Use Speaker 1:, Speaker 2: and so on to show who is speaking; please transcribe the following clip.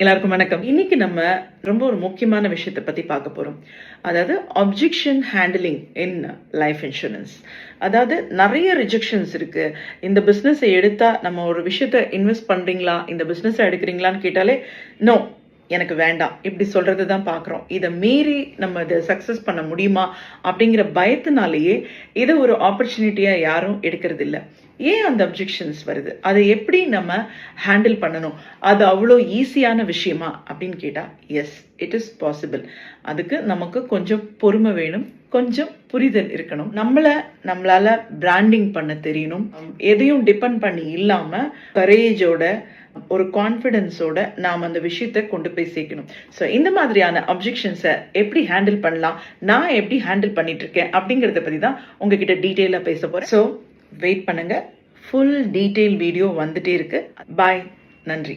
Speaker 1: எல்லாருக்கும் வணக்கம். இன்னைக்கு நம்ம ரொம்ப ஒரு முக்கியமான விஷயத்தை பத்தி பார்க்க போறோம். அதாவது objection handling in life insurance. அதாவது நிறைய ரிஜெக்ஷன்ஸ் இருக்கு. இந்த பிசினஸை எடுத்தா நம்ம ஒரு விஷயத்த இன்வெஸ்ட் பண்றீங்களா, இந்த பிசினஸை எடுக்கிறீங்களான்னு கேட்டாலே நோ, எனக்கு வேண்டாம் இப்படி சொல்றது தான் பார்க்குறோம். இதை மீறி நம்ம இதை சக்ஸஸ் பண்ண முடியுமா அப்படிங்கிற பயத்தினாலேயே இதை ஒரு ஆப்பர்ச்சுனிட்டியாக யாரும் எடுக்கிறது இல்லை. ஏன் அந்த அப்ஜெக்ஷன்ஸ் வருது, அதை எப்படி நம்ம ஹேண்டில் பண்ணணும், அது அவ்வளோ ஈஸியான விஷயமா அப்படின்னு கேட்டால் எஸ், இட் இஸ் பாசிபிள். அதுக்கு நமக்கு கொஞ்சம் பொறுமை வேணும், கொஞ்சம் புரிதல் இருக்கணும். நம்மளால பிராண்டிங் பண்ண தெரியணும். எதையும் டிபெண்ட் பண்ணி இல்லாமல் கரேஜோட ஒரு கான்ஃபிடென்ஸோட நாம் அந்த விஷயத்தை கொண்டு போய் சேர்க்கணும். ஸோ இந்த மாதிரியான அப்ஜெக்ஷன்ஸை எப்படி ஹேண்டில் பண்ணலாம், நான் எப்படி ஹேண்டில் பண்ணிட்டு இருக்கேன் அப்படிங்கிறத பற்றி தான் உங்ககிட்ட டீட்டெயிலாக பேச போகிறேன். ஸோ வெயிட் பண்ணுங்க, ஃபுல் டீட்டெயில் வீடியோ வந்துட்டே இருக்கு. பாய், நன்றி.